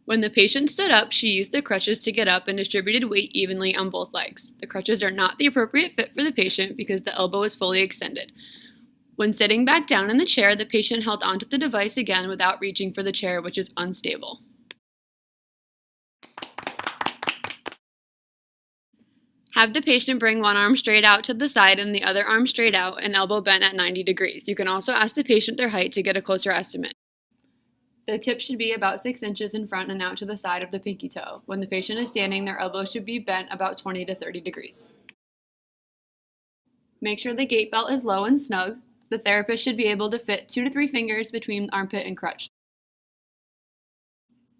When the patient stood up, she used the crutches to get up and distributed weight evenly on both legs. The crutches are not the appropriate fit for the patient because the elbow is fully extended. When sitting back down in the chair, the patient held onto the device again without reaching for the chair, which is unstable. Have the patient bring one arm straight out to the side and the other arm straight out and elbow bent at 90 degrees. You can also ask the patient their height to get a closer estimate. The tip should be about 6 inches in front and out to the side of the pinky toe. When the patient is standing, their elbow should be bent about 20 to 30 degrees. Make sure the gait belt is low and snug. The therapist should be able to fit 2 to 3 fingers between armpit and crutch.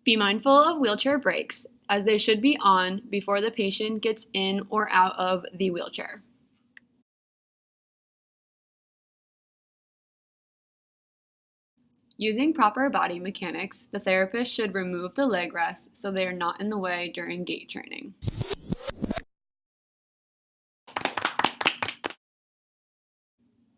Be mindful of wheelchair brakes, as they should be on before the patient gets in or out of the wheelchair. Using proper body mechanics, the therapist should remove the leg rests so they are not in the way during gait training.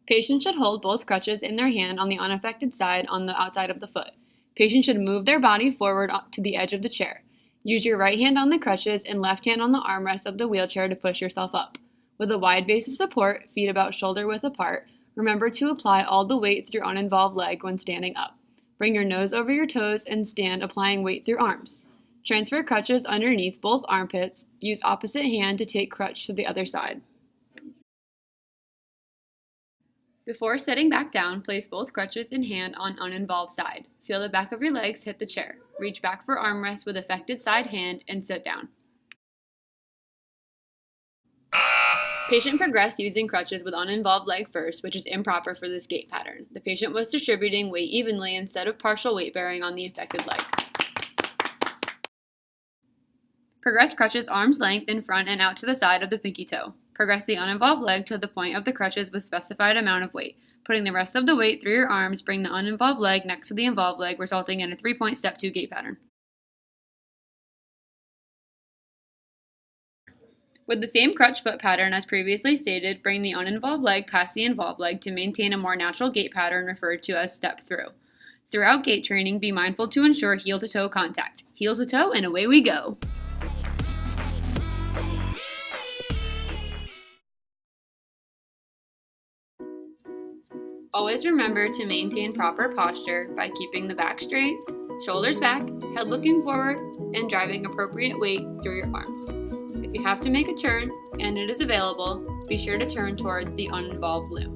Patients should hold both crutches in their hand on the unaffected side on the outside of the foot. Patients should move their body forward to the edge of the chair. Use your right hand on the crutches and left hand on the armrest of the wheelchair to push yourself up. With a wide base of support, feet about shoulder width apart, remember to apply all the weight through uninvolved leg when standing up. Bring your nose over your toes and stand applying weight through arms. Transfer crutches underneath both armpits. Use opposite hand to take crutch to the other side. Before sitting back down, place both crutches in hand on uninvolved side. Feel the back of your legs hit the chair. Reach back for armrest with affected side hand and sit down. Patient progressed using crutches with uninvolved leg first, which is improper for this gait pattern. The patient was distributing weight evenly instead of partial weight bearing on the affected leg. Progress crutches arm's length in front and out to the side of the pinky toe. Progress the uninvolved leg to the point of the crutches with specified amount of weight. Putting the rest of the weight through your arms, bring the uninvolved leg next to the involved leg, resulting in a 3-point step 2 gait pattern. With the same crutch foot pattern as previously stated, bring the uninvolved leg past the involved leg to maintain a more natural gait pattern referred to as step through. Throughout gait training, be mindful to ensure heel-to-toe contact. Heel to toe, and away we go! Always remember to maintain proper posture by keeping the back straight, shoulders back, head looking forward, and driving appropriate weight through your arms. If you have to make a turn, and it is available, be sure to turn towards the uninvolved limb.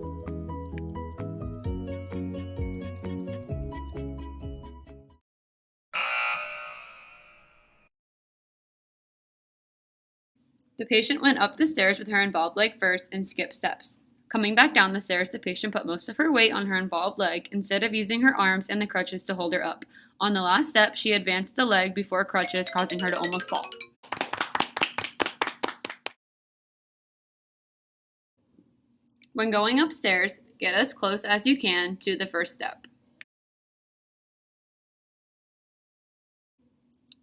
The patient went up the stairs with her involved leg first and skipped steps. Coming back down the stairs, the patient put most of her weight on her involved leg instead of using her arms and the crutches to hold her up. On the last step, she advanced the leg before crutches, causing her to almost fall. When going upstairs, get as close as you can to the first step.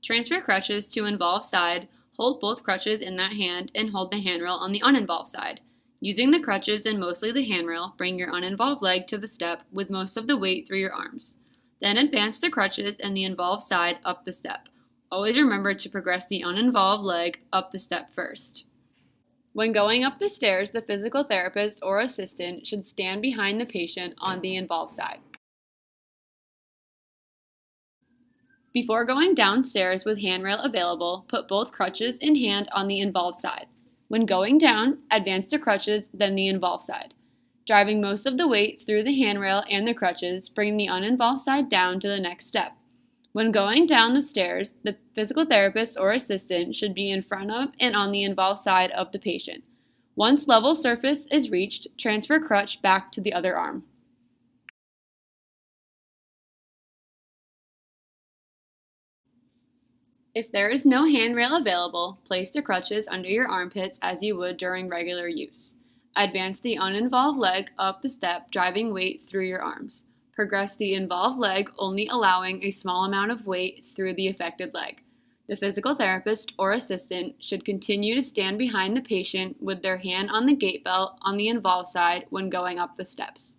Transfer crutches to involved side, hold both crutches in that hand, and hold the handrail on the uninvolved side. Using the crutches and mostly the handrail, bring your uninvolved leg to the step with most of the weight through your arms. Then advance the crutches and the involved side up the step. Always remember to progress the uninvolved leg up the step first. When going up the stairs, the physical therapist or assistant should stand behind the patient on the involved side. Before going downstairs with handrail available, put both crutches in hand on the involved side. When going down, advance the crutches, then the involved side. Driving most of the weight through the handrail and the crutches, bring the uninvolved side down to the next step. When going down the stairs, the physical therapist or assistant should be in front of and on the involved side of the patient. Once level surface is reached, transfer crutch back to the other arm. If there is no handrail available, place the crutches under your armpits as you would during regular use. Advance the uninvolved leg up the step, driving weight through your arms. Progress the involved leg, only allowing a small amount of weight through the affected leg. The physical therapist or assistant should continue to stand behind the patient with their hand on the gait belt on the involved side when going up the steps.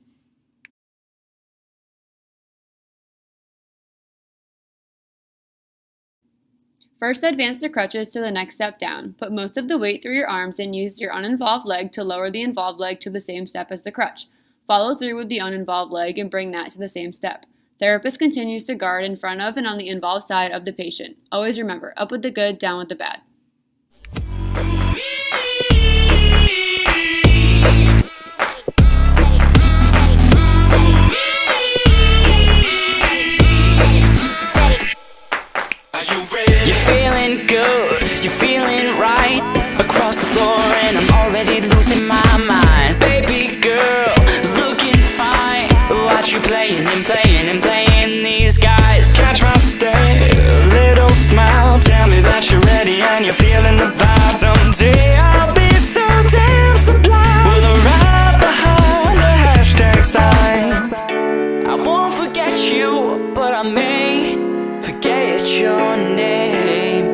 First, advance the crutches to the next step down. Put most of the weight through your arms and use your uninvolved leg to lower the involved leg to the same step as the crutch. Follow through with the uninvolved leg and bring that to the same step. Therapist continues to guard in front of and on the involved side of the patient. Always remember, up with the good, down with the bad. You're feeling good, you're feeling right. Across the floor and I'm already losing my mind. Baby girl, looking fine. Watch you playing and playing and playing these guys. Catch my stare, little smile. Tell me that you're ready and you're feeling the vibe. Someday I'll be so damn sublime. We'll arrive behind the hashtag sign. I won't forget you, but I may forget your name,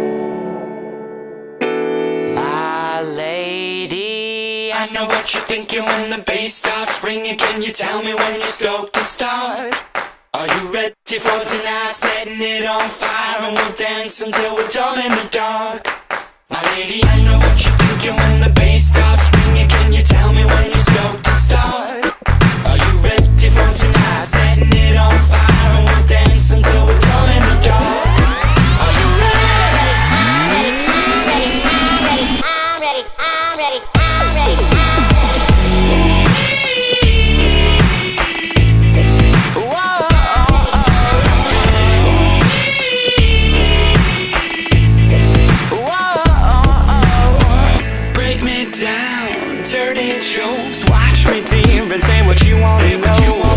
my lady. I know what you're thinking when the bass starts ringing. Can you tell me when you're stoked to start? Are you ready for tonight? Setting it on fire and we'll dance until we're dumb in the dark. My lady, I know what you're thinking when the bass starts ringing. Can you tell me when you're stoked to start? Are you ready for tonight? Setting it on fire and we'll dance until we're dumb in the dark. Break me down, dirty jokes. Watch me deep and say what you want to know.